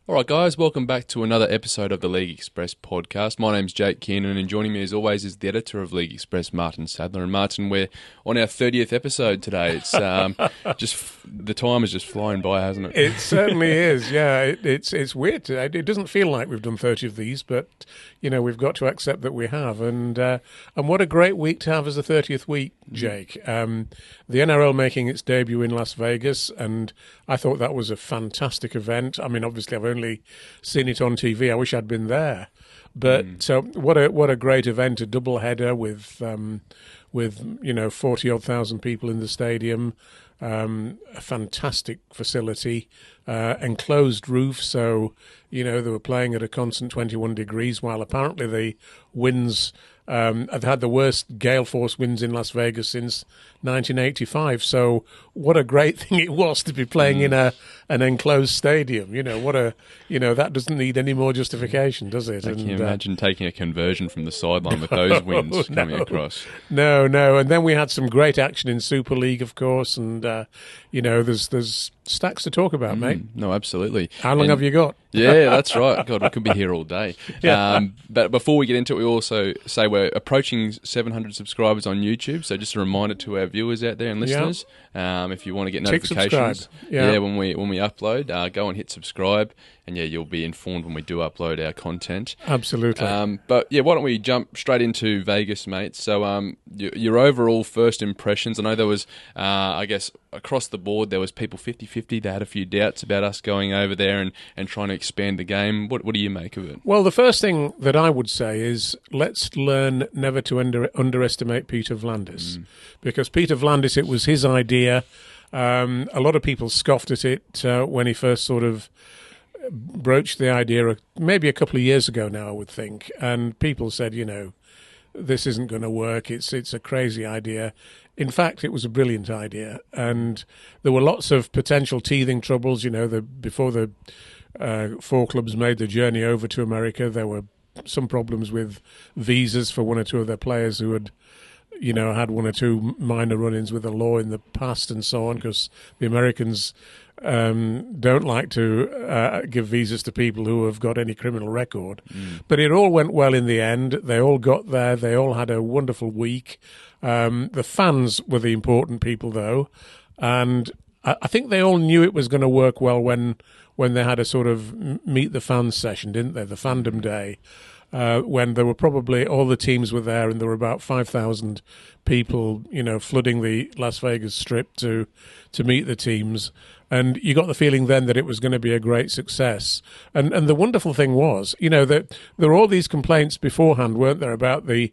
All right, guys, welcome back to another episode of the League Express podcast. My name's Jake Kearnan, and joining me as always is the editor of League Express, Martyn Sadler. And Martyn, we're on our 30th episode today. It's just the time has just flown by, hasn't it? It certainly is. Yeah, it's weird. It doesn't feel like we've done 30 of these, but you know we've got to accept that we have. And what a great week to have as the 30th week, Jake. The NRL making its debut in Las Vegas, and I thought that was a fantastic event. I mean, obviously, I've only seen it on TV. I wish I'd been there. But so what a great event, a double header with 40-odd thousand people in the stadium, a fantastic facility, enclosed roof. So they were playing at a constant 21 degrees, while apparently the winds have had the worst gale force winds in Las Vegas since 1985. So what a great thing it was to be playing in an enclosed stadium. That doesn't need any more justification, does it? Can you imagine taking a conversion from the sideline with those winds coming across? No. And then we had some great action in Super League, of course, and there's stacks to talk about, mate. No, absolutely. How long have you got? Yeah, that's right. God, we could be here all day. Yeah. But before we get into it, we also say we're approaching 700 subscribers on YouTube. So just a reminder to our viewers out there and listeners, if you want to get notifications, when we upload, go and hit subscribe, and you'll be informed when we do upload our content. Absolutely. But why don't we jump straight into Vegas, mate? So your overall first impressions. I know there was, I guess, across the board, there was people 50-50. They had a few doubts about us going over there and trying to expand the game. What do you make of it? Well, the first thing that I would say is let's learn never to underestimate Peter V'landys, because Peter V'landys, it was his idea. A lot of people scoffed at it when he first sort of broached the idea maybe a couple of years ago now, I would think, and people said, this isn't going to work. It's a crazy idea. In fact, it was a brilliant idea, and there were lots of potential teething troubles. Before the four clubs made the journey over to America, there were some problems with visas for one or two of their players who had, had one or two minor run-ins with the law in the past and so on, because the Americans don't like to give visas to people who have got any criminal record. But it all went well in the end. They all got there. They all had a wonderful week. The fans were the important people, though, and I think they all knew it was going to work well when they had a sort of meet the fans session, didn't they? The fandom day. When there were probably all the teams were there, and there were about 5,000 people, flooding the Las Vegas Strip to meet the teams, and you got the feeling then that it was going to be a great success. And the wonderful thing was, that there were all these complaints beforehand, weren't there, about the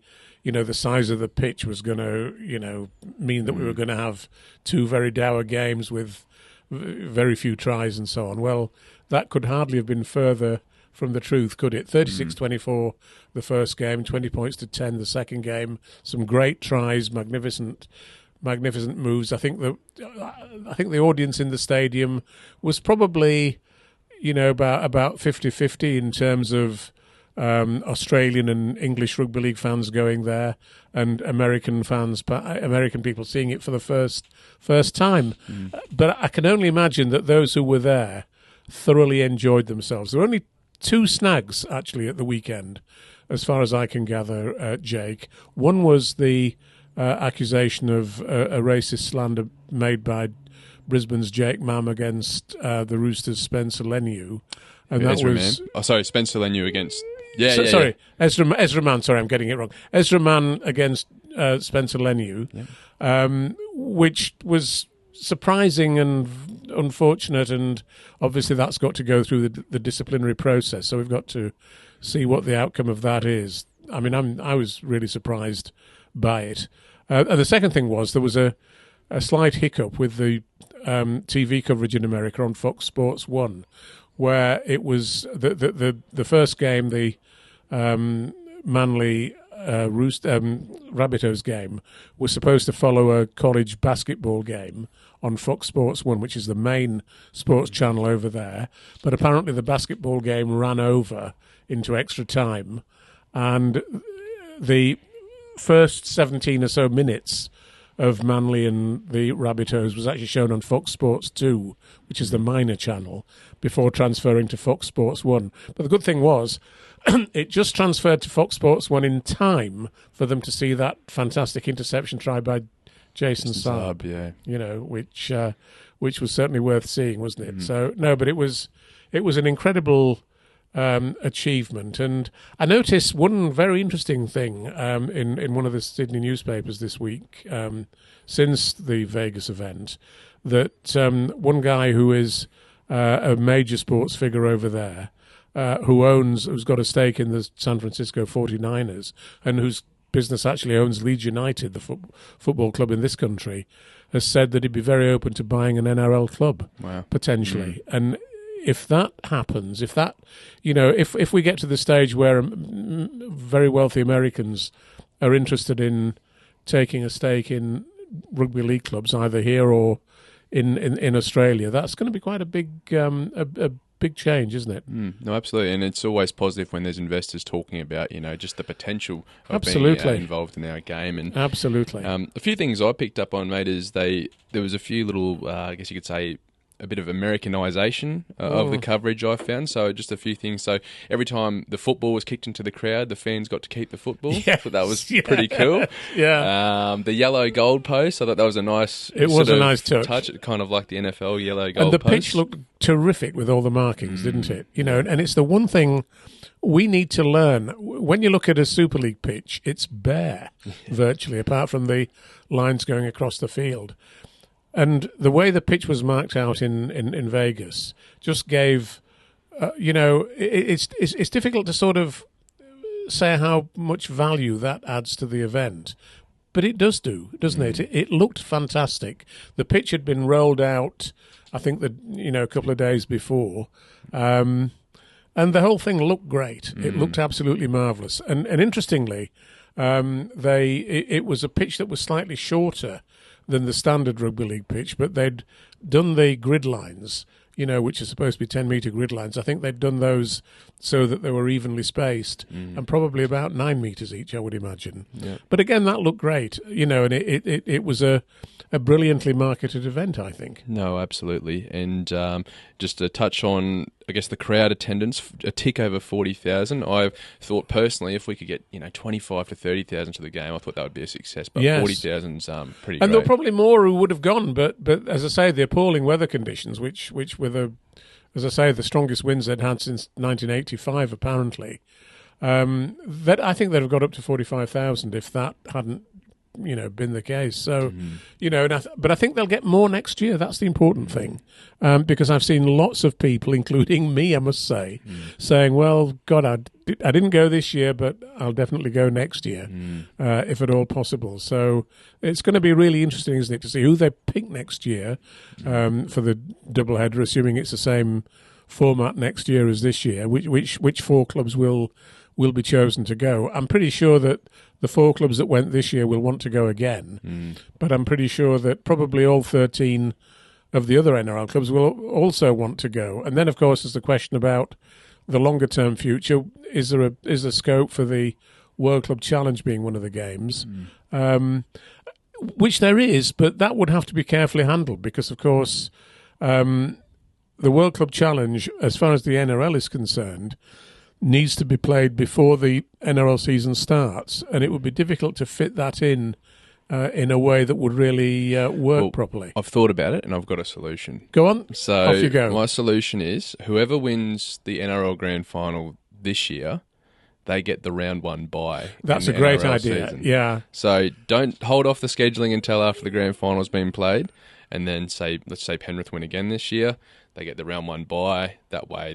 size of the pitch was going to, mean that we were going to have two very dour games with very few tries and so on. Well, that could hardly have been further from the truth, could it? 36-24 the first game, 20 points to 10 the second game. Some great tries, magnificent moves. I think the audience in the stadium was probably, about 50-50 in terms of Australian and English rugby league fans going there, and American people seeing it for the first time. But I can only imagine that those who were there thoroughly enjoyed themselves. There were only two snags, actually, at the weekend, as far as I can gather, Jake. One was the accusation of a racist slander made by Brisbane's Jake Mam against the Roosters' Spencer Leniu. And that was... Spencer Leniu against... Ezra Mann. Sorry, I'm getting it wrong. Ezra Mann against Spencer Leniu, which was surprising and unfortunate, and obviously that's got to go through the disciplinary process, so we've got to see what the outcome of that is. I mean, I was really surprised by it. And the second thing was there was a slight hiccup with the TV coverage in America on Fox Sports 1, where it was the first game, the Manly Rabbitohs game, was supposed to follow a college basketball game on Fox Sports 1, which is the main sports channel over there. But apparently the basketball game ran over into extra time, and the first 17 or so minutes of Manly and the Rabbitohs was actually shown on Fox Sports 2, which is the minor channel, before transferring to Fox Sports 1. But the good thing was, it just transferred to Fox Sports 1 in time for them to see that fantastic interception try by Jason Saab, which was certainly worth seeing, wasn't it? So no, but it was an incredible achievement. And I noticed one very interesting thing in one of the Sydney newspapers this week, since the Vegas event, that one guy who is a major sports figure over there, who's got a stake in the San Francisco 49ers, and whose business actually owns Leeds United, the football club in this country, has said that he'd be very open to buying an NRL club, potentially. And if that happens, if we get to the stage where very wealthy Americans are interested in taking a stake in rugby league clubs, either here or in Australia, that's going to be quite a big change, isn't it? No, absolutely, and it's always positive when there's investors talking about, just the potential of being involved in our game. And absolutely, a few things I picked up on, mate, is there was a few little, I guess you could say, a bit of Americanization of the coverage I found. So just a few things. So every time the football was kicked into the crowd, the fans got to keep the football. Yes. So that was pretty cool. The yellow goal post, I thought that was a nice nice touch. Kind of like the NFL yellow goal post. And the post. pitch looked terrific with all the markings, didn't it? And it's the one thing we need to learn. When you look at a Super League pitch, it's bare, virtually, apart from the lines going across the field. And the way the pitch was marked out in Vegas just gave, it's difficult to sort of say how much value that adds to the event. But it does doesn't it? It looked fantastic. The pitch had been rolled out, I think, a couple of days before. And the whole thing looked great. It looked absolutely marvellous. And interestingly, it was a pitch that was slightly shorter than the standard rugby league pitch, but they'd done the grid lines, which are supposed to be 10-metre grid lines. I think they'd done those so that they were evenly spaced, and probably about 9 metres each, I would imagine. Yeah. But again, that looked great, and it was a brilliantly marketed event, I think. No, absolutely. And just to touch on, I guess, the crowd attendance, a tick over 40,000. I thought personally, if we could get 25 to 30,000 to the game, I thought that would be a success. But 40,000's pretty great. And there were probably more who would have gone, but as I say, the appalling weather conditions, which were the strongest winds they'd had since 1985, apparently. That I think they'd have got up to 45,000 if that hadn't been the case. So, but I think they'll get more next year. That's the important thing, because I've seen lots of people, including me, I must say, saying, "Well, God, I didn't go this year, but I'll definitely go next year, if at all possible." So it's going to be really interesting, isn't it, to see who they pick next year for the doubleheader, assuming it's the same format next year as this year. Which four clubs will be chosen to go? I'm pretty sure that the four clubs that went this year will want to go again, but I'm pretty sure that probably all 13 of the other NRL clubs will also want to go. And then, of course, there's the question about the longer-term future. Is there scope for the World Club Challenge being one of the games? Which there is, but that would have to be carefully handled because, of course, the World Club Challenge, as far as the NRL is concerned, needs to be played before the NRL season starts, and it would be difficult to fit that in a way that would really work properly. I've thought about it, and I've got a solution. Go on. So off you go. My solution is whoever wins the NRL Grand Final this year, they get the round one bye. That's a great idea. Season. Yeah. So don't hold off the scheduling until after the Grand Final's been played, and then let's say Penrith win again this year. They get the round one bye. That way,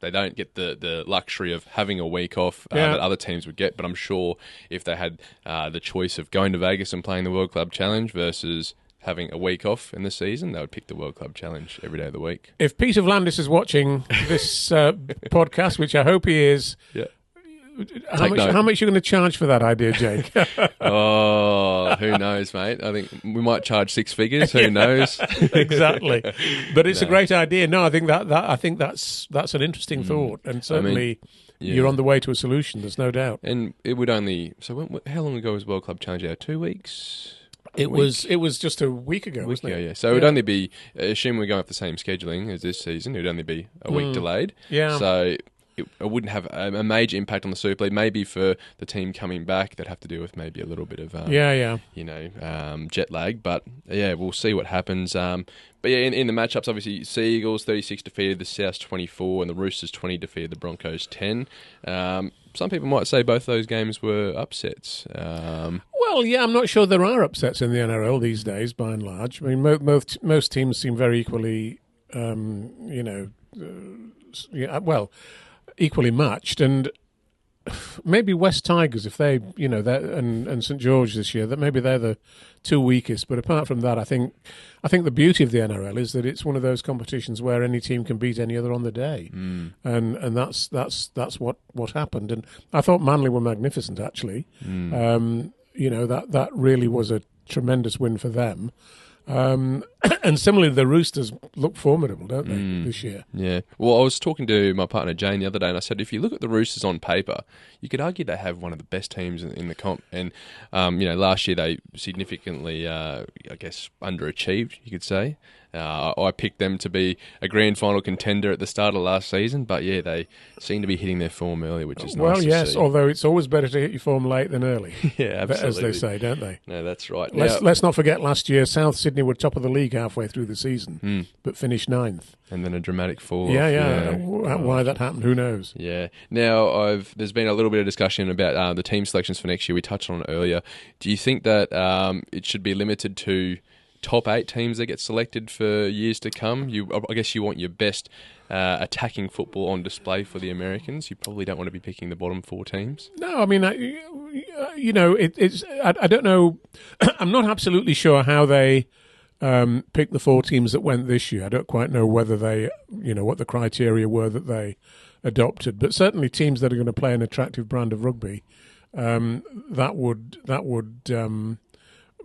they don't get the luxury of having a week off that other teams would get. But I'm sure if they had the choice of going to Vegas and playing the World Club Challenge versus having a week off in the season, they would pick the World Club Challenge every day of the week. If Peter Vlandis is watching this podcast, which I hope he is, how much are you going to charge for that idea, Jake? Oh, who knows, mate? I think we might charge six figures. Who knows? Exactly. But it's a great idea. No, I think that's an interesting thought, and certainly you're on the way to a solution. There's no doubt. And it would only how long ago was World Club Challenge out? 2 weeks. It was just a week ago, wasn't it? Yeah. So it would only be, assuming we're going off the same scheduling as this season, it would only be a week delayed. Yeah. So it wouldn't have a major impact on the Super League. Maybe for the team coming back, they'd have to deal with maybe a little bit of jet lag. But yeah, we'll see what happens. But yeah, in the matchups, obviously, Sea Eagles 36 defeated the Souths 24, and the Roosters 20 defeated the Broncos 10. Some people might say both those games were upsets. Well, yeah, I'm not sure there are upsets in the NRL these days, by and large. I mean, most teams seem very equally, equally matched, and maybe West Tigers, if they, and St George this year, that maybe they're the two weakest. But apart from that, I think the beauty of the NRL is that it's one of those competitions where any team can beat any other on the day, and that's what happened. And I thought Manly were magnificent, actually. That really was a tremendous win for them. And similarly, the Roosters look formidable, don't they, this year? Yeah. Well, I was talking to my partner Jane the other day, and I said, if you look at the Roosters on paper, you could argue they have one of the best teams in the comp. And, last year they significantly, underachieved, you could say. I picked them to be a grand final contender at the start of last season, but yeah, they seem to be hitting their form early, which is nice to see. Although it's always better to hit your form late than early. Yeah, absolutely. As they say, don't they? No, that's right. Let's not forget last year, South Sydney were top of the league halfway through the season, but finished 9th. And then a dramatic fall. Why that happened, who knows? Yeah. Now, there's been a little bit of discussion about the team selections for next year. We touched on it earlier. Do you think that it should be limited to top 8 teams that get selected for years to come? I guess you want your best attacking football on display for the Americans. You probably don't want to be picking the bottom 4 teams. No, I mean, it's. I don't know. I'm not absolutely sure how they picked the 4 teams that went this year. I don't quite know whether they, what the criteria were that they adopted. But certainly teams that are going to play an attractive brand of rugby, that would.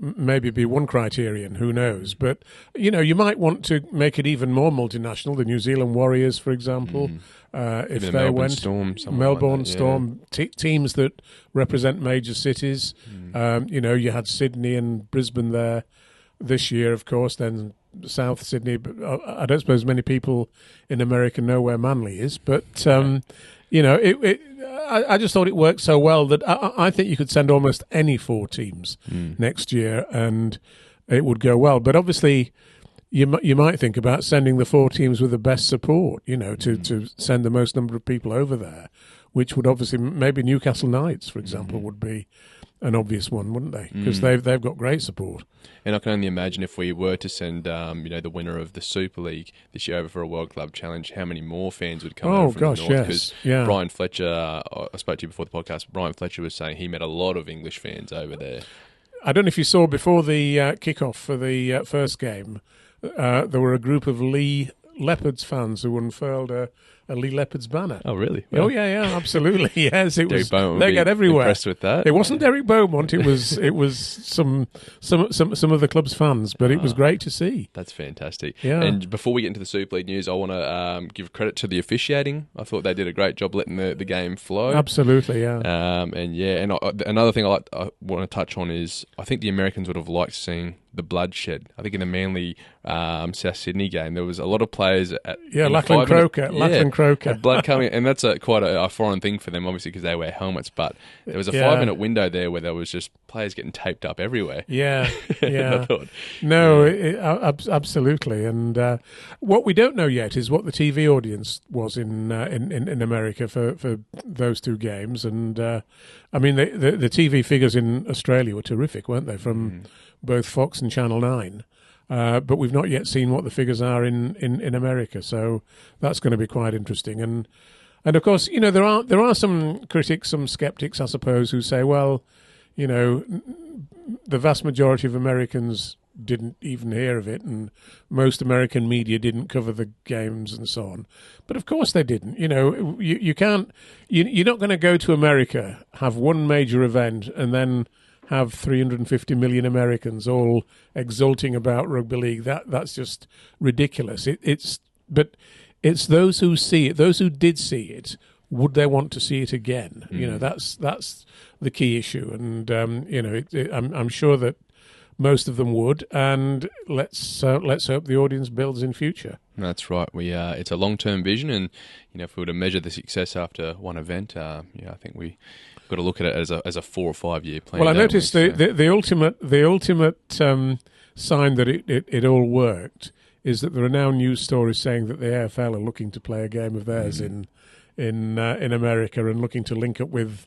Maybe be one criterion, who knows? But, you might want to make it even more multinational. The New Zealand Warriors, for example, if they Melbourne Storm, Melbourne like that, Storm, teams that represent major cities. You had Sydney and Brisbane there this year, of course, then South Sydney. But I don't suppose many people in America know where Manly is, but... I just thought it worked so well that I think you could send almost any 4 teams next year and it would go well. But obviously, you might think about sending the 4 teams with the best support, to send the most number of people over there, which would obviously, maybe Newcastle Knights, for example, would be an obvious one, wouldn't they? Because they've got great support. And I can only imagine if we were to send, the winner of the Super League this year over for a World Club Challenge, how many more fans would come over from the North? Yes. Yeah. Brian Fletcher, I spoke to you before the podcast, Brian Fletcher was saying he met a lot of English fans over there. I don't know if you saw before the kick-off for the first game, there were a group of Lee Leopards fans who unfurled a Lee Leopards banner. Oh, really? Well, oh, yeah, absolutely. Yes, it was. They got everywhere. Impressed with that. It wasn't Derek Beaumont. It was some of the club's fans, but it was great to see. That's fantastic. Yeah. And before we get into the Super League news, I want to give credit to the officiating. I thought they did a great job letting the game flow. Absolutely, yeah. Another thing I want to touch on is I think the Americans would have liked seeing the bloodshed. I think in the Manly South Sydney game, there was a lot of players Lachlan Croker. Blood coming, and that's quite a foreign thing for them, obviously, because they wear helmets. But there was a 5-minute window there where there was just players getting taped up everywhere. Yeah, yeah. Absolutely. And what we don't know yet is what the TV audience was in America for those 2 games. And I mean, the TV figures in Australia were terrific, weren't they? From both Fox and Channel 9. But we've not yet seen what the figures are in America, so that's going to be quite interesting. And of course, there are some critics, some skeptics, I suppose, who say, well, the vast majority of Americans didn't even hear of it, and most American media didn't cover the games and so on. But of course they didn't. You can't. You're not going to go to America, have one major event, and then have 350 million Americans all exulting about rugby league. That's just ridiculous. But it's those who see it, those who did see it, would they want to see it again? That's the key issue. And I'm sure that most of them would, and let's hope the audience builds in future. That's right. It's a long-term vision, and if we were to measure the success after one event, I think we got to look at it as a 4 or 5 year plan. Well, I noticed the ultimate sign that it all worked is that there are now news stories saying that the AFL are looking to play a game of theirs in America and looking to link up with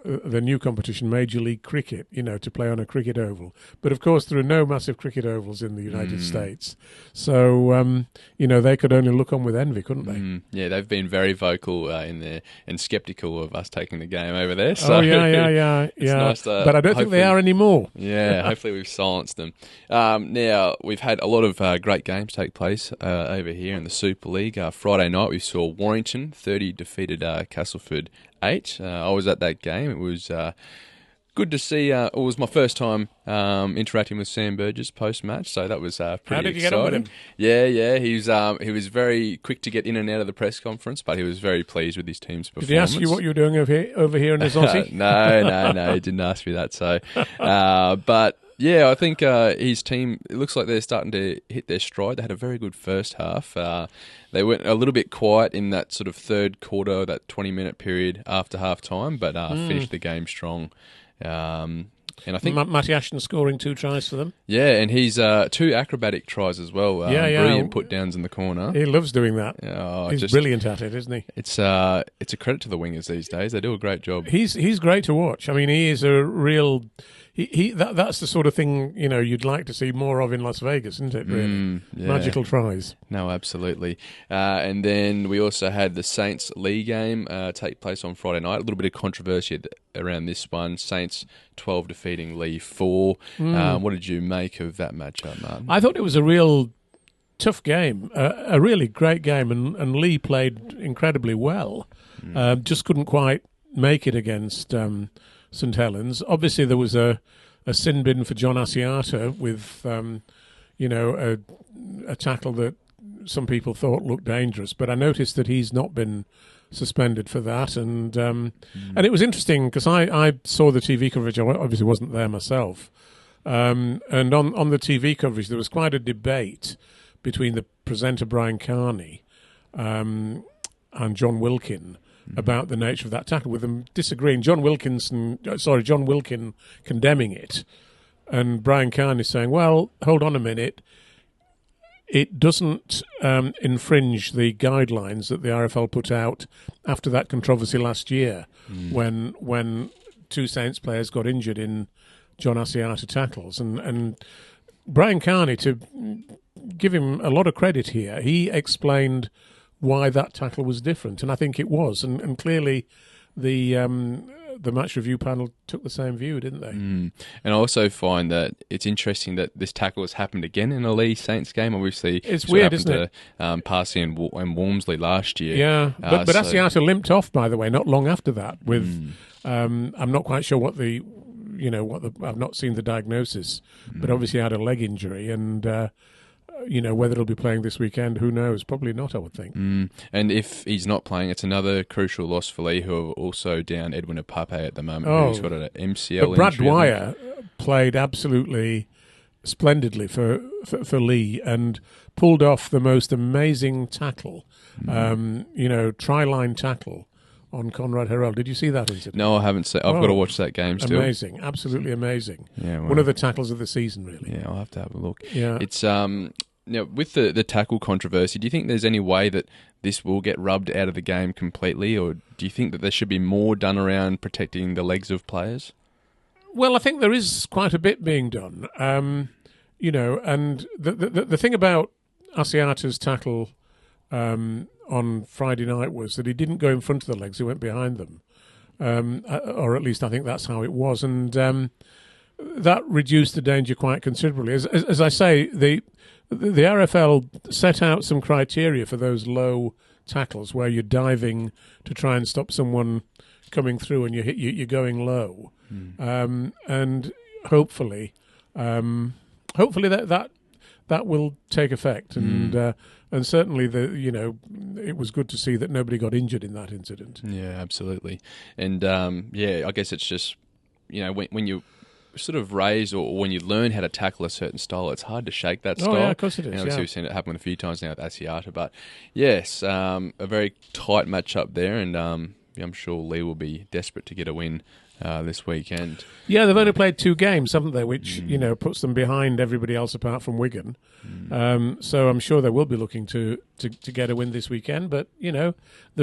the new competition, Major League Cricket, to play on a cricket oval. But of course, there are no massive cricket ovals in the United States, so they could only look on with envy, couldn't they? Yeah, they've been very vocal in there and sceptical of us taking the game over there. So yeah. Nice but I don't think they are anymore. Yeah, hopefully we've silenced them. Now we've had a lot of great games take place over here in the Super League. Friday night we saw Warrington 30 defeated Castleford 8. I was at that game. It was good to see. It was my first time interacting with Sam Burgess post-match, so that was pretty exciting. How did you get on with him? Yeah. He was very quick to get in and out of the press conference, but he was very pleased with his team's performance. Did he ask you what you were doing over here in his Aussie? No, he didn't ask me that. So, but yeah, I think his team, it looks like they're starting to hit their stride. They had a very good first half. They went a little bit quiet in that sort of third quarter, that 20-minute period after half-time, but finished the game strong. And I think Matty Ashton scoring 2 tries for them. Yeah, and he's 2 acrobatic tries as well. Brilliant put-downs in the corner. He loves doing that. He's brilliant at it, isn't he? It's a credit to the wingers these days. They do a great job. He's great to watch. I mean, he is a real... That's the sort of thing you'd like to see more of in Las Vegas, isn't it? Really, magical tries. No, absolutely. And then we also had the Saints Lee game take place on Friday night. A little bit of controversy around this one. Saints 12 defeating Lee 4. What did you make of that matchup, Martyn? I thought it was a real tough game, a really great game, and Lee played incredibly well. Just couldn't quite make it against St Helens. Obviously, there was a sin bin for John Asiata with, a tackle that some people thought looked dangerous. But I noticed that he's not been suspended for that, and it was interesting because I saw the TV coverage. I obviously wasn't there myself, and on the TV coverage there was quite a debate between the presenter Brian Kearney and John Wilkin about the nature of that tackle, with them disagreeing. John Wilkin condemning it, and Brian Kearney saying, well, hold on a minute, it doesn't infringe the guidelines that the RFL put out after that controversy last year when 2 Saints players got injured in John Asiata tackles. And Brian Kearney, to give him a lot of credit here, he explained why that tackle was different, and I think it was, and clearly the match review panel took the same view, didn't they? And I also find that it's interesting that this tackle has happened again in a Lee Saints game. Obviously, it's weird, isn't it? Parsi and Walmsley last year. Yeah, but Asiata limped off, by the way, not long after that. With I'm not quite sure what I've not seen the diagnosis, but obviously had a leg injury, and whether he'll be playing this weekend, who knows? Probably not, I would think. And if he's not playing, it's another crucial loss for Lee, who are also down Edwin Apape at the moment, who's got an MCL. But Brad Dwyer played absolutely splendidly for Lee and pulled off the most amazing tackle, try-line tackle on Conrad Herrell. Did you see that incident? No, I haven't seen. I've got to watch that game still. Amazing, absolutely amazing. Yeah, well, one of the tackles of the season, really. Yeah, I'll have to have a look. Yeah, it's with the tackle controversy, do you think there's any way that this will get rubbed out of the game completely, or do you think that there should be more done around protecting the legs of players? Well, I think there is quite a bit being done. And the thing about Asiata's tackle on Friday night was that he didn't go in front of the legs; he went behind them, or at least I think that's how it was, and that reduced the danger quite considerably. As I say, the RFL set out some criteria for those low tackles where you're diving to try and stop someone coming through, and you're going low, and hopefully that will take effect, and certainly it was good to see that nobody got injured in that incident. Yeah, absolutely, and I guess it's just when you sort of raised, or when you learn how to tackle a certain style, it's hard to shake that style. Oh, yeah, of course it is. And obviously we've seen it happen a few times now with Asiata. But yes, a very tight match-up there, and I'm sure Lee will be desperate to get a win this weekend. Yeah, they've only played 2 games, haven't they? Which puts them behind everybody else apart from Wigan. So I'm sure they will be looking to get a win this weekend. But there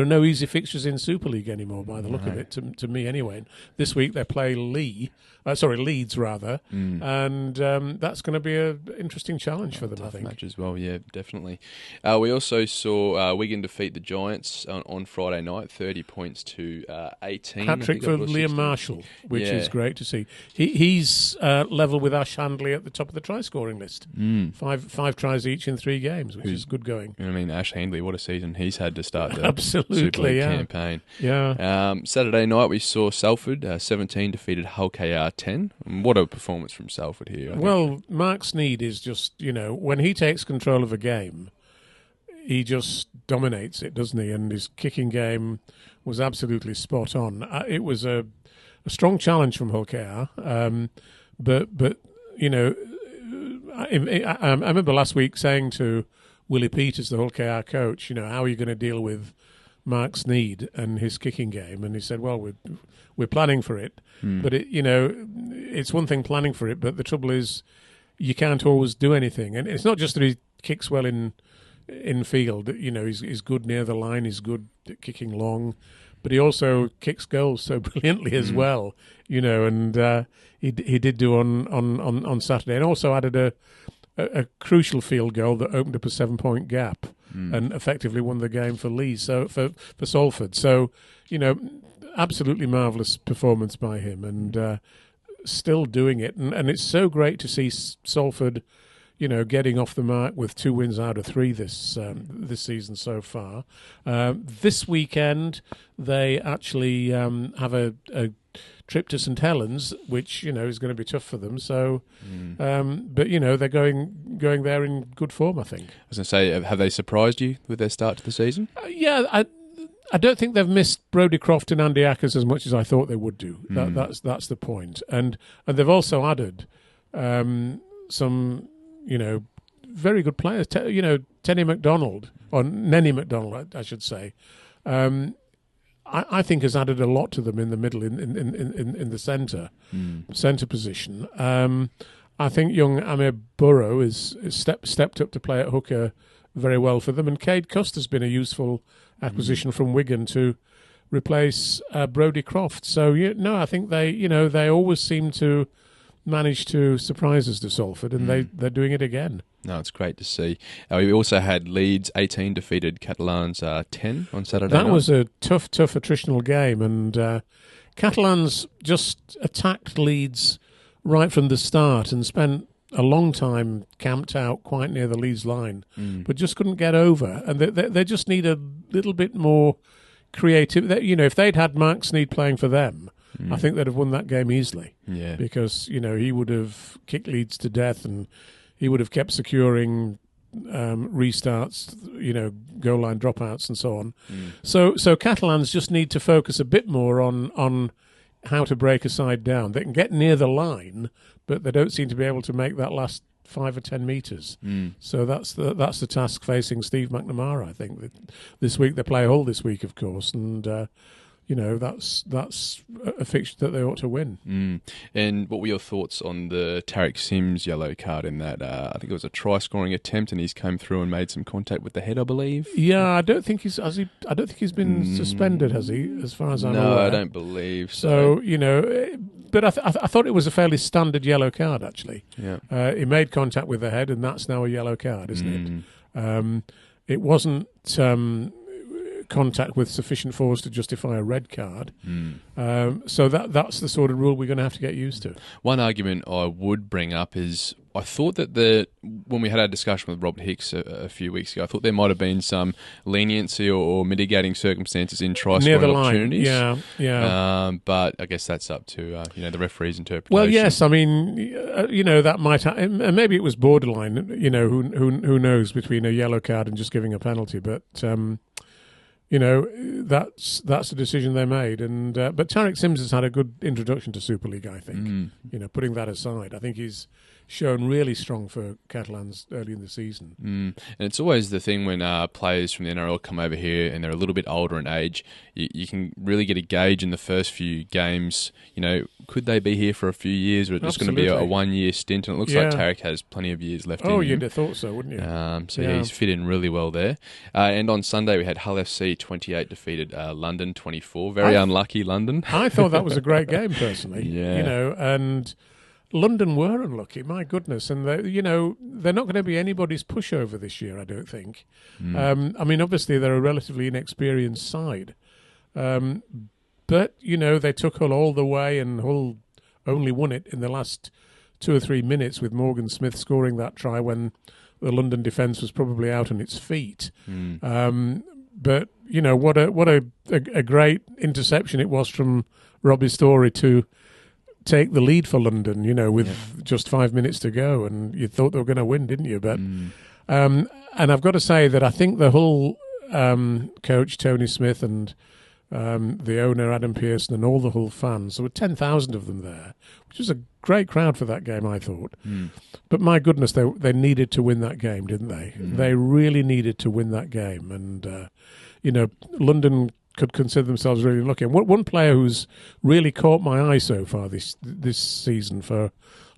are no easy fixtures in Super League anymore, by the look of it. To me, anyway. This week they play Leeds rather, and that's going to be an interesting challenge for them. I think match as well. Yeah, definitely. We also saw Wigan defeat the Giants on Friday night, 30 points to 18. Hat-trick for Liam Marshall, which is great to see. He's level with Ash Handley at the top of the try-scoring list. 5 tries each in 3 games, which is good going. I mean, Ash Handley, what a season he's had to start the Absolutely, Super League campaign. Yeah. Saturday night we saw Salford 17 defeated Hull KR 10. What a performance from Salford here. Well, Mark Sneed is just, when he takes control of a game, he just dominates it, doesn't he? And his kicking game was absolutely spot on. It was a strong challenge from Hull KR, but I remember last week saying to Willie Peters, the Hull KR coach, how are you going to deal with Mark Sneed and his kicking game? And he said, well, we're planning for it, but it's one thing planning for it, but the trouble is you can't always do anything. And it's not just that he kicks well in field, he's good near the line, he's good at kicking long, but he also kicks goals so brilliantly as well, and he did do on Saturday, and also added a crucial field goal that opened up a 7-point gap and effectively won the game for Leeds, so for Salford. So, absolutely marvellous performance by him, and still doing it, and it's so great to see Salford getting off the mark with 2 wins out of 3 this season so far. This weekend, they actually have a trip to St Helens, which is going to be tough for them. So, but they're going there in good form, I think. I was going to say, have they surprised you with their start to the season? Yeah, I don't think they've missed Brodie Croft and Andy Ackers as much as I thought they would do. That's the point, and they've also added some. Very good players. Tenny McDonald, or Nenny McDonald, I should say. I think has added a lot to them in the middle, in the centre position. I think young Amir Burrow is stepped up to play at hooker very well for them, and Cade Custer's been a useful acquisition from Wigan to replace Brodie Croft. So I think they always seem to managed to surprise us to Salford, and they're doing it again. No, it's great to see. We also had Leeds 18 defeated Catalans 10 on Saturday night. That was a tough attritional game, and Catalans just attacked Leeds right from the start and spent a long time camped out quite near the Leeds line, but just couldn't get over. And they just need a little bit more creative. If they'd had Mark Sneed playing for them, I think they'd have won that game easily. Yeah. Because, he would have kicked Leeds to death, and he would have kept securing restarts, goal line dropouts and so on. So Catalans just need to focus a bit more on how to break a side down. They can get near the line, but they don't seem to be able to make that last 5 or 10 metres. So that's the task facing Steve McNamara, I think. This week they play Hull this week, of course, and that's a fixture that they ought to win. And what were your thoughts on the Tariq Sims yellow card in that? I think it was a try-scoring attempt, and he's come through and made some contact with the head, I believe. Yeah, I don't think he's been suspended, has he? As far as I'm aware. No, I don't believe so. But I thought it was a fairly standard yellow card, actually. Yeah. He made contact with the head, and that's now a yellow card, isn't it? It wasn't contact with sufficient force to justify a red card. So that's the sort of rule we're going to have to get used to. One argument I would bring up is I thought that when we had our discussion with Rob Hicks a few weeks ago, I thought there might have been some leniency or mitigating circumstances in try-scoring opportunities. Yeah. But I guess that's up to the referee's interpretation. Well, yes, I mean, that might maybe it was borderline. Who knows between a yellow card and just giving a penalty, but. that's the decision they made. And but Tariq Sims has had a good introduction to Super League, I think. Putting that aside, I think he's shown really strong for Catalans early in the season. And it's always the thing when players from the NRL come over here and they're a little bit older in age, you can really get a gauge in the first few games. Could they be here for a few years, or is it just going to be a 1 year stint? And it looks like Tariq has plenty of years left in him. Oh, you'd have thought so, wouldn't you? He's fit in really well there. And on Sunday we had Hull FC 28 defeated London 24. Very unlucky London. I thought that was a great game personally. Yeah. And London were unlucky, my goodness, and they're not going to be anybody's pushover this year, I don't think. Obviously they're a relatively inexperienced side, but they took Hull all the way, and Hull only won it in the last 2 or 3 minutes with Morgan Smith scoring that try when the London defence was probably out on its feet. But what a great interception it was from Robbie Story to take the lead for London, with just 5 minutes to go, and you thought they were going to win, didn't you? But and I've got to say that I think the Hull coach Tony Smith and the owner Adam Pearson and all the Hull fans, there were 10,000 of them there, which was a great crowd for that game, I thought. But my goodness, they needed to win that game, didn't they? They really needed to win that game, and London could consider themselves really lucky. And one player who's really caught my eye so far this season for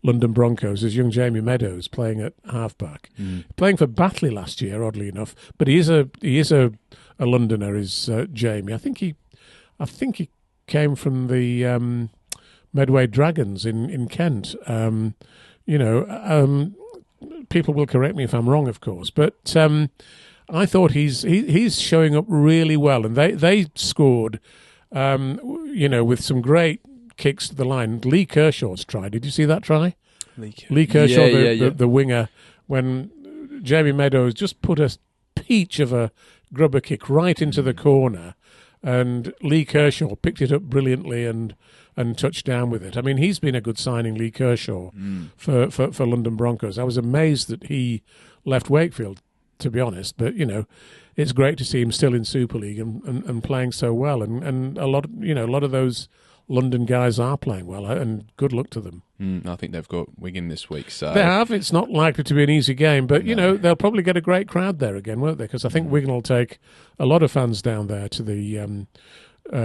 London Broncos is young Jamie Meadows, playing at halfback, playing for Batley last year, oddly enough. But he is a Londoner, is Jamie. I think he came from the Medway Dragons in Kent. People will correct me if I'm wrong, of course, but I thought he's showing up really well, and they scored, with some great kicks to the line. Lee Kershaw's try. Did you see that try? Lee Kershaw, the winger, when Jamie Meadows just put a peach of a grubber kick right into the corner, and Lee Kershaw picked it up brilliantly and touched down with it. I mean, he's been a good signing, Lee Kershaw, for London Broncos. I was amazed that he left Wakefield, to be honest, but it's great to see him still in Super League and playing so well, and a lot of those London guys are playing well, and good luck to them. I think they've got Wigan this week, so they have. It's not likely to be an easy game, but they'll probably get a great crowd there again, won't they? Because I think Wigan will take a lot of fans down there to the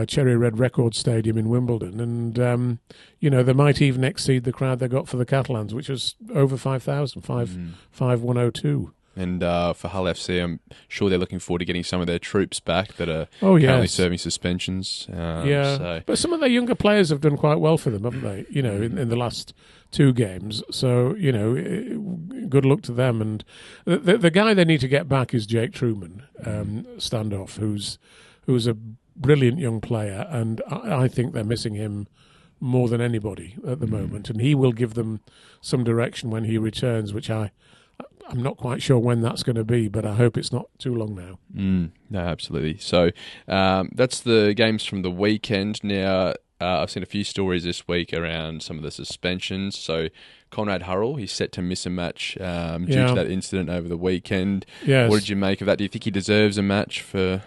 Cherry Red Record Stadium in Wimbledon, and they might even exceed the crowd they got for the Catalans, which was over 5,000, 5,102. And for Hull FC, I'm sure they're looking forward to getting some of their troops back that are currently serving suspensions. But some of their younger players have done quite well for them, haven't they? In the last 2 games. So, good luck to them. And the guy they need to get back is Jake Truman, standoff, who's a brilliant young player, and I think they're missing him more than anybody at the moment. And he will give them some direction when he returns, which I'm not quite sure when that's going to be, but I hope it's not too long now. No, absolutely. So that's the games from the weekend. Now, I've seen a few stories this week around some of the suspensions. So Conrad Hurrell, he's set to miss a match due to that incident over the weekend. Yes. What did you make of that? Do you think he deserves a match for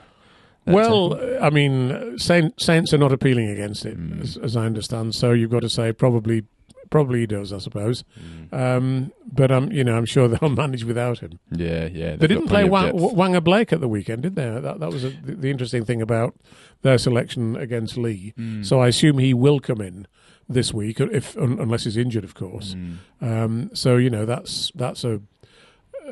that? Well, I mean, Saints are not appealing against it, as I understand. So you've got to say probably he does, I suppose. But I'm sure they'll manage without him. Yeah. They didn't play Wanga Blake at the weekend, did they? That was the interesting thing about their selection against Lee. So I assume he will come in this week, unless he's injured, of course. That's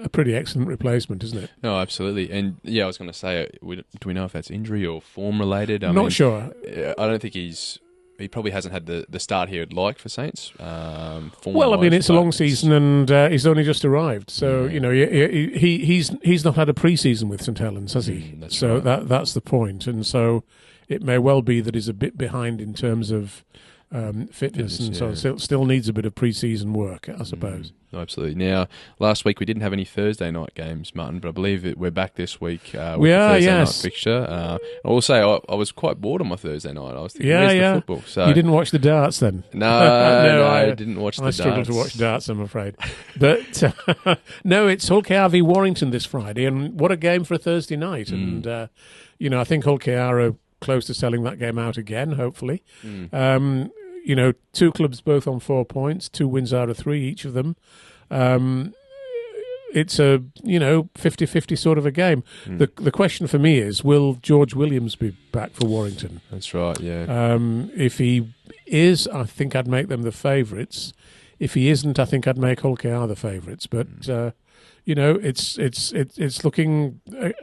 a pretty excellent replacement, isn't it? No, absolutely. And I was going to say, do we know if that's injury or form related? Not sure. I don't think he probably hasn't had the start he would like for Saints. Well, I mean, it's a long season, and he's only just arrived. So he's not had a pre-season with St Helens, has he? That's the point. And so it may well be that he's a bit behind in terms of fitness and so on. Still needs a bit of pre-season work, I suppose. Absolutely. Now, last week we didn't have any Thursday night games, Martyn, but I believe we're back this week with the Thursday night fixture. I will say I was quite bored on my Thursday night. I was thinking, where's the football? So, you didn't watch the darts then? No, I didn't watch the darts. I struggled to watch darts, I'm afraid. But no, it's Hull KR v Warrington this Friday, and what a game for a Thursday night. And, I think Hull KR are close to selling that game out again, hopefully. 2 clubs both on 4 points, 2 wins out of 3, each of them. It's a 50-50 sort of a game. The question for me is, will George Williams be back for Warrington? That's right, yeah. If he is, I think I'd make them the favourites. If he isn't, I think I'd make Hull KR the favourites. But it's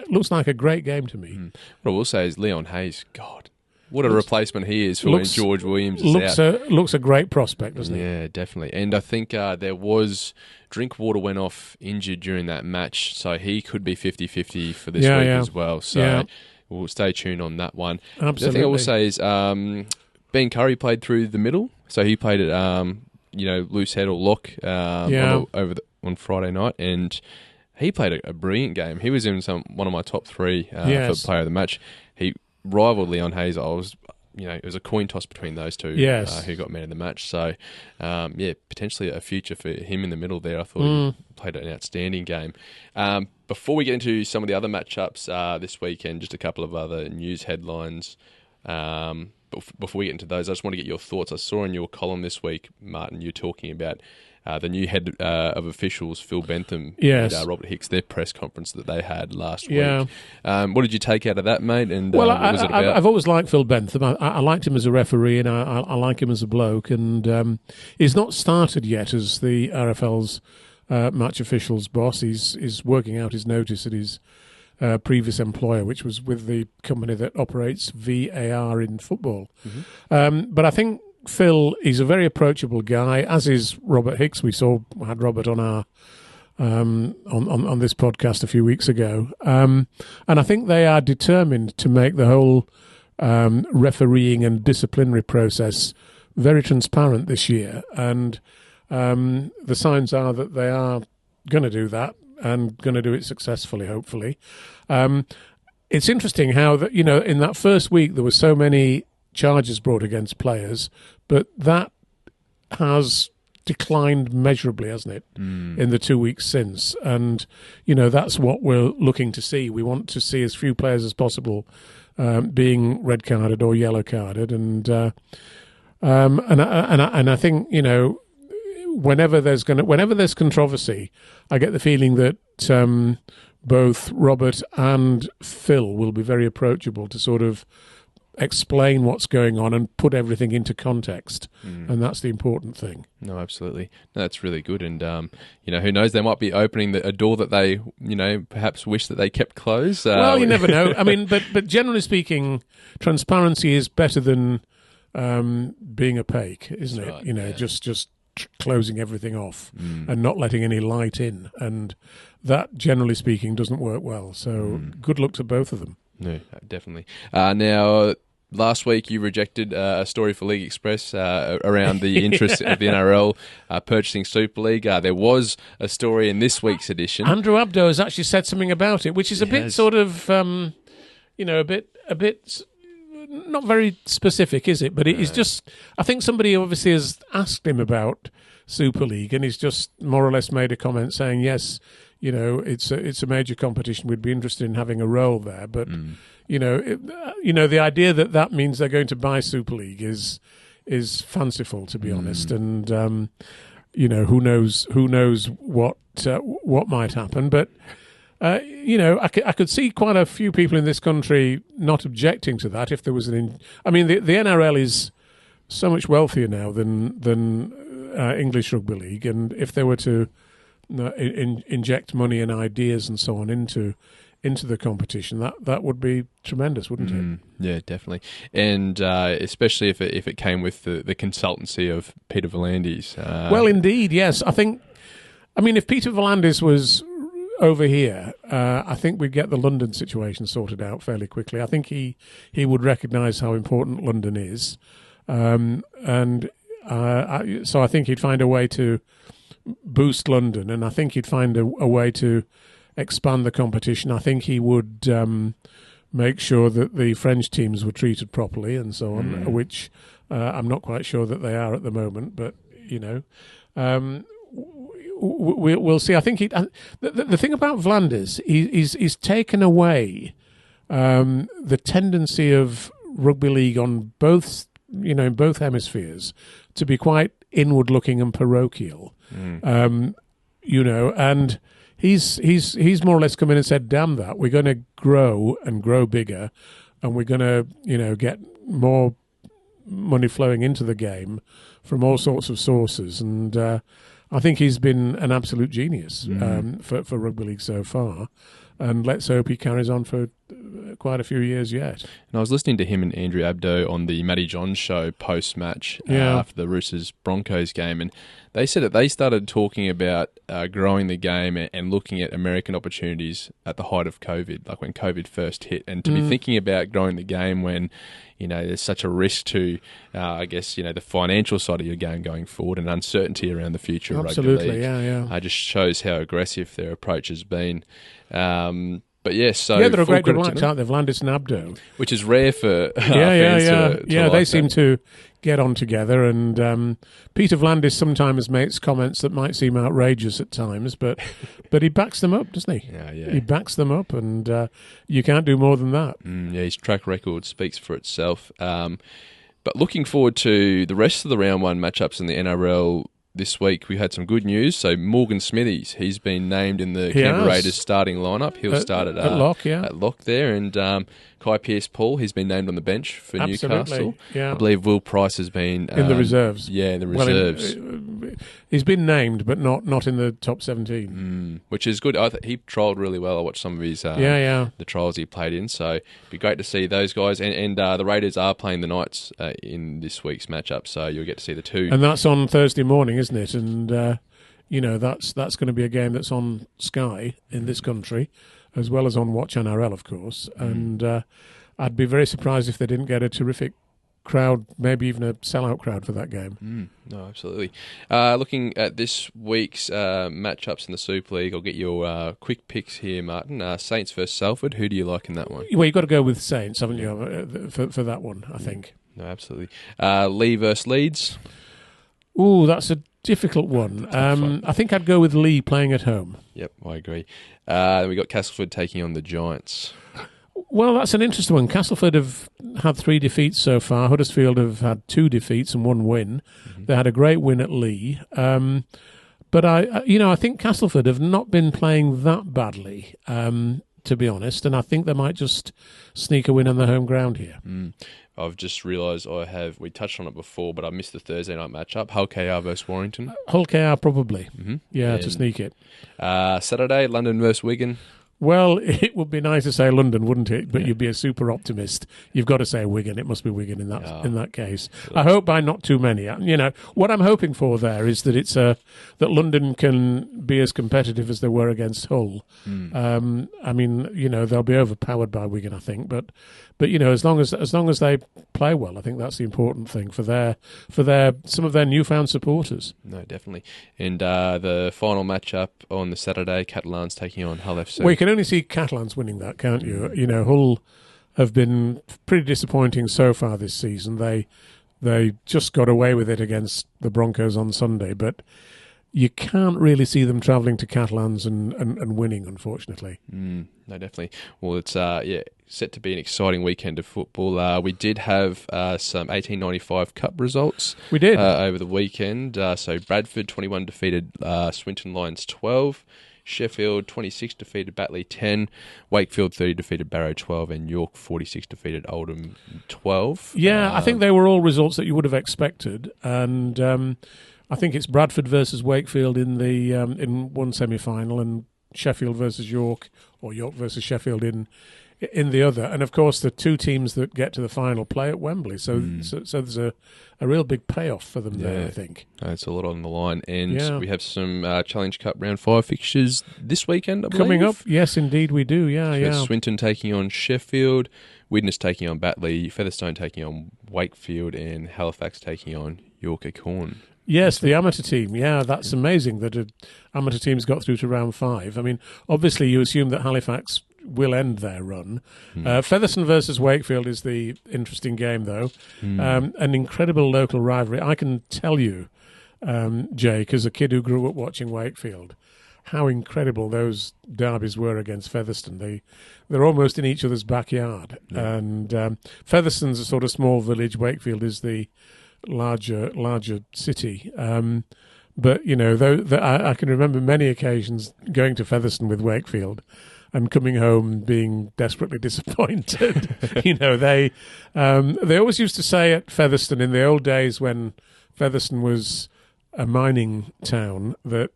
looks like a great game to me. What I will say is Leon Hayes, God, what a replacement he is for when George Williams is out. Looks a great prospect, doesn't he? Yeah, definitely. And I think there was Drinkwater went off injured during that match, so he could be 50-50 for this week as well. So we'll stay tuned on that one. Absolutely. The thing I will say is Ben Curry played through the middle, so he played it loose head or lock on Friday night, and he played a brilliant game. He was in one of my top 3 for player of the match. He rivaled Leon Hayes. It was a coin toss between those two who got man of the match. So, potentially a future for him in the middle there. I thought he played an outstanding game. Before we get into some of the other matchups this weekend, just a couple of other news headlines. Before we get into those, I just want to get your thoughts. I saw in your column this week, Martyn, you talking about the new head of officials, Phil Bentham, and Robert Hicks, their press conference that they had last week. What did you take out of that, mate? And what was it about? I've always liked Phil Bentham. I liked him as a referee, and I like him as a bloke. And he's not started yet as the RFL's match officials boss. He's working out his notice at his previous employer, which was with the company that operates VAR in football. But I think Phil, he's a very approachable guy, as is Robert Hicks. We had Robert on our on this podcast a few weeks ago, and I think they are determined to make the whole refereeing and disciplinary process very transparent this year. And the signs are that they are going to do that and going to do it successfully, hopefully. It's interesting how that in that first week there were so many charges brought against players, but that has declined measurably, hasn't it, in the 2 weeks since? And that's what we're looking to see. We want to see as few players as possible being red carded or yellow carded, and I think whenever there's controversy, I get the feeling that both Robert and Phil will be very approachable to sort of explain what's going on and put everything into context, and that's the important thing. No, absolutely. No, that's really good, and who knows, they might be opening a door that they perhaps wish that they kept closed. Well, you never know. I mean, but generally speaking, transparency is better than being opaque, isn't it? Right, just closing everything off and not letting any light in, and that, generally speaking, doesn't work well. So good luck to both of them. No, definitely. Now, last week you rejected a story for League Express around the interest of the NRL purchasing Super League. There was a story in this week's edition. Andrew Abdo has actually said something about it, which is a bit sort of, a bit not very specific, is it? But it is just, I think somebody obviously has asked him about Super League, and he's just more or less made a comment saying, yes, it's a major competition. We'd be interested in having a role there, but the idea that means they're going to buy Super League is fanciful, to be honest. And who knows what might happen, but. I could see quite a few people in this country not objecting to that if there was the NRL is so much wealthier now than English Rugby League, and if they were to inject money and ideas and so on into the competition, that would be tremendous, wouldn't it? Yeah, definitely, and especially if it came with the consultancy of Peter V'landys. Well, indeed, yes. If Peter V'landys was over here, I think we'd get the London situation sorted out fairly quickly. I think he would recognise how important London is. So I think he'd find a way to boost London, and I think he'd find a way to expand the competition. I think he would make sure that the French teams were treated properly and so on, which I'm not quite sure that they are at the moment, but, we'll see. I think the thing about Vlaanders, he's taken away the tendency of rugby league on both, in both hemispheres, to be quite inward-looking and parochial. And he's more or less come in and said, "Damn that, we're going to grow and grow bigger, and we're going to, get more money flowing into the game from all sorts of sources." And I think he's been an absolute genius for rugby league so far, and let's hope he carries on for quite a few years yet. And I was listening to him and Andrew Abdo on the Matty Johns show post-match after the Roosters-Broncos game, and they said that they started talking about growing the game and looking at American opportunities at the height of COVID, like when COVID first hit, and to be thinking about growing the game when there's such a risk to, the financial side of your game going forward and uncertainty around the future of rugby league. Absolutely, yeah. It just shows how aggressive their approach has been. But yes, so they're a great delight, aren't they? Vlaanders and Abdo, which is rare for fans to like they seem to get on together. And Peter Vlaanders sometimes makes comments that might seem outrageous at times, but he backs them up, doesn't he? Yeah. He backs them up, and you can't do more than that. His track record speaks for itself. But looking forward to the rest of the round one matchups in the NRL. This week we had some good news. So Morgan Smithies, he's been named in the Canberra Raiders starting lineup. He'll start at lock, at lock there, and Kai Pearce-Paul, he's been named on the bench for Newcastle. Yeah. I believe Will Price has been in the reserves. Yeah, in the reserves. He's been named, but not in the top 17, which is good. He trialled really well. I watched some of his the trials he played in. So it'd be great to see those guys. And the Raiders are playing the Knights in this week's matchup, so you'll get to see the two. And that's on Thursday morning, isn't it? And that's going to be a game that's on Sky in this country, as well as on Watch NRL, of course. And I'd be very surprised if they didn't get a terrific crowd, maybe even a sellout crowd for that game. No, absolutely. Looking at this week's matchups in the Super League, I'll get your quick picks here, Martyn. Saints versus Salford. Who do you like in that one? Well, you've got to go with Saints, haven't you, for that one, I think. No, absolutely. Lee versus Leeds. Ooh, that's a difficult one. I think I'd go with Lee playing at home. Yep, I agree. Then we got Castleford taking on the Giants. Well, that's an interesting one. Castleford have had 3 defeats so far. Huddersfield have had 2 defeats and 1 win. They had a great win at Lee. But I think Castleford have not been playing that badly, to be honest, and I think they might just sneak a win on the home ground here. I've just realised we touched on it before, but I missed the Thursday night matchup. Hull KR versus Warrington. Hull KR probably, to sneak it. Saturday, London versus Wigan. Well, it would be nice to say London, wouldn't it? But you'd be a super optimist. You've got to say Wigan. It must be Wigan in that case. I hope by not too many. What I'm hoping for there is that it's that London can be as competitive as they were against Hull. They'll be overpowered by Wigan, I think. But as long as they play well, I think that's the important thing for some of their newfound supporters. No, definitely. And the final matchup on the Saturday, Catalans taking on Hull FC. Well, you can only see Catalans winning that, can't you? Hull have been pretty disappointing so far this season. They just got away with it against the Broncos on Sunday, but you can't really see them travelling to Catalans and winning, unfortunately. No, definitely. Well, it's set to be an exciting weekend of football. We did have some 1895 Cup results. We did over the weekend. So Bradford 21 defeated Swinton Lions 12. Sheffield 26 defeated Batley 10, Wakefield 30 defeated Barrow 12, and York 46 defeated Oldham 12. Yeah, I think they were all results that you would have expected, and I think it's Bradford versus Wakefield in one semi-final, and Sheffield versus York, or York versus Sheffield in in the other. And of course, the two teams that get to the final play at Wembley. So there's a real big payoff for them there, I think. It's a lot on the line. And we have some Challenge Cup Round 5 fixtures this weekend, I believe. Coming up, yes, indeed we do, Swinton taking on Sheffield, Widnes taking on Batley, Featherstone taking on Wakefield, and Halifax taking on York Corn. Yes, the amateur team. Yeah, that's amazing that amateur teams got through to round 5. I mean, obviously you assume that Halifax will end their run. Featherstone versus Wakefield is the interesting game, though. An incredible local rivalry. I can tell you, Jake, as a kid who grew up watching Wakefield, how incredible those derbies were against Featherstone. They're almost in each other's backyard. And Featherstone's a sort of small village. Wakefield is the larger city. But, you know, I can remember many occasions going to Featherstone with Wakefield and coming home being desperately disappointed. You know, they always used to say at Featherstone in the old days when Featherstone was a mining town that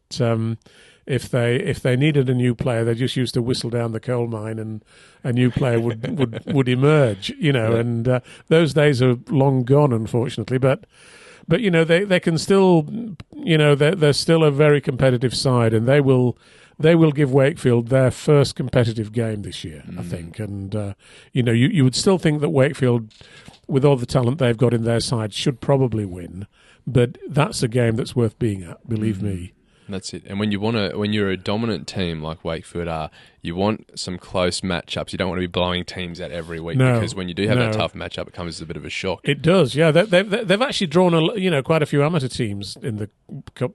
if they needed a new player, they just used to whistle down the coal mine and a new player would emerge, you know, and those days are long gone, unfortunately. But you know, they can still, you know, they're still a very competitive side, and they will give Wakefield their first competitive game this year, I think. And you know, you would still think that Wakefield, with all the talent they've got in their side, should probably win, but that's a game that's worth being at, believe me. That's it. And when you're a dominant team like Wakefield are, you want some close matchups. You don't want to be blowing teams out every week, because when you do have that tough matchup, it comes as a bit of a shock. It does, yeah. They've actually drawn quite a few amateur teams in the cup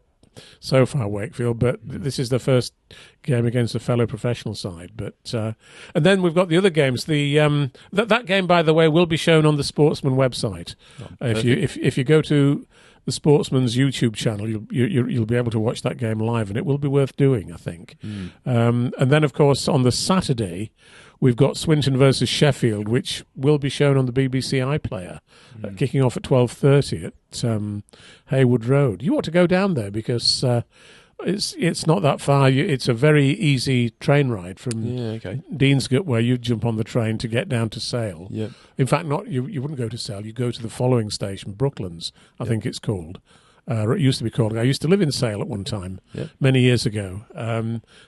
so far, Wakefield, but this is the first game against a fellow professional side. But and then we've got the other games. That game, by the way, will be shown on the Sportsman website. If you go to the Sportsman's YouTube channel, you'll be able to watch that game live, and it will be worth doing, I think. And then, of course, on the Saturday, we've got Swinton versus Sheffield, which will be shown on the BBC iPlayer, kicking off at 12:30 at Haywood Road. You ought to go down there because it's not that far. It's a very easy train ride from Deansgate, where you jump on the train to get down to Sale. Yep. In fact, you wouldn't go to Sale. You go to the following station, Brooklands, I think it's called. It used to be called. I used to live in Sale at one time, many years ago.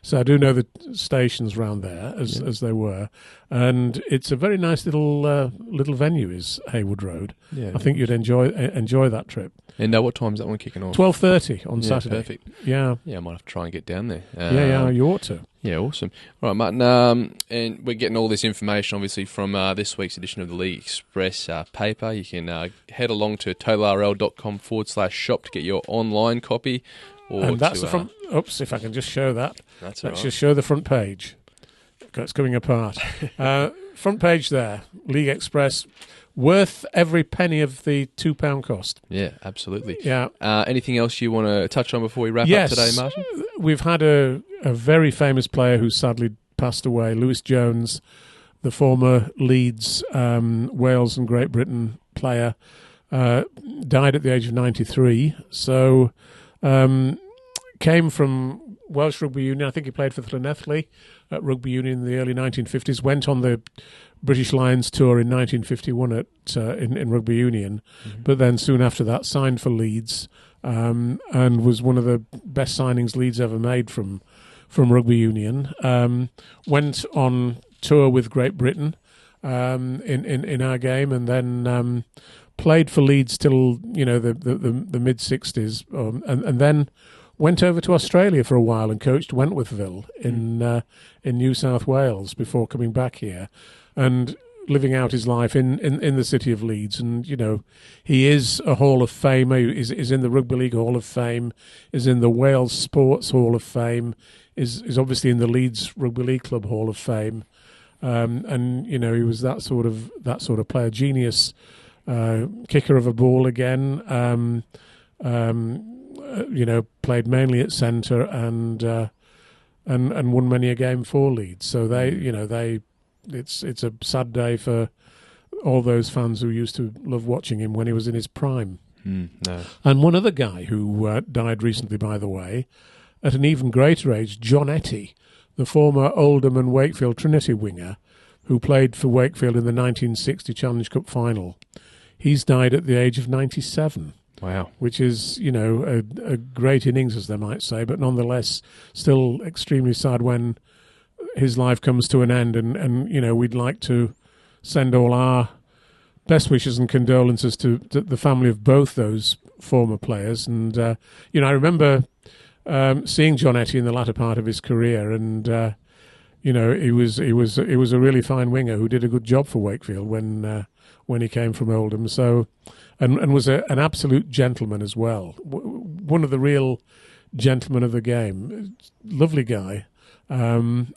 So I do know the stations round there as they were, and it's a very nice little venue. Is Haywood Road? Yeah, I think you'd enjoy that trip. And what time is that one kicking off? 12:30 on Saturday. Perfect. Yeah, I might have to try and get down there. You ought to. Yeah, awesome. All right, Martyn, and we're getting all this information, obviously, from this week's edition of the League Express paper. You can head along to totalrl.com/shop to get your online copy. And that's the front... Oops, if I can just show that. Let's just show the front page. It's coming apart. Front page there, League Express. Worth every penny of the £2 cost. Yeah, absolutely. Yeah. Anything else you want to touch on before we wrap up today, Martyn? We've had a very famous player who sadly passed away, Lewis Jones, the former Leeds, Wales and Great Britain player, died at the age of 93. So came from Welsh Rugby Union. I think he played for Llanelli at Rugby Union in the early 1950s, went on the British Lions tour in 1951 in Rugby Union, but then soon after that signed for Leeds, and was one of the best signings Leeds ever made from Rugby Union. Went on tour with Great Britain in our game, and then played for Leeds till the mid 60s, and then went over to Australia for a while and coached Wentworthville in New South Wales before coming back here and living out his life in the city of Leeds. And, he is a Hall of Famer, is in the Rugby League Hall of Fame, is in the Wales Sports Hall of Fame, is obviously in the Leeds Rugby League Club Hall of Fame. And, he was that sort of player, genius, kicker of a ball again, played mainly at centre and won many a game for Leeds. So it's a sad day for all those fans who used to love watching him when he was in his prime. No. And one other guy who died recently, by the way, at an even greater age, John Etty, the former Oldham and Wakefield Trinity winger, who played for Wakefield in the 1960 Challenge Cup final. He's died at the age of 97. Wow. Which is, a great innings, as they might say, but nonetheless still extremely sad when his life comes to an end. And we'd like to send all our best wishes and condolences to the family of both those former players. And, I remember seeing John Etty in the latter part of his career, and, he was a really fine winger who did a good job for Wakefield when he came from Oldham. So, and was an absolute gentleman as well. One of the real gentlemen of the game. Lovely guy. I'm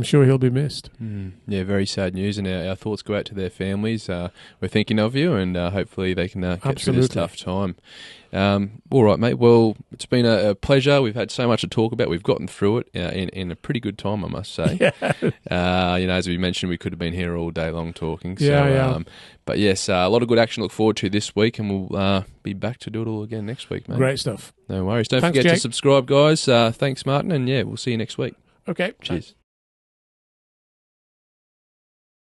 sure he'll be missed. Yeah, very sad news, and our thoughts go out to their families. We're thinking of you, and hopefully they can get through this tough time. All right, mate. Well, it's been a pleasure. We've had so much to talk about. We've gotten through it in a pretty good time, I must say. Yeah. As we mentioned, we could have been here all day long talking. So, yeah. But yes, a lot of good action to look forward to this week, and we'll be back to do it all again next week, mate. Great stuff. No worries. Don't Thanks, forget Jake. to subscribe, guys. Thanks, Martyn, and we'll see you next week. Okay. Cheers. Thanks.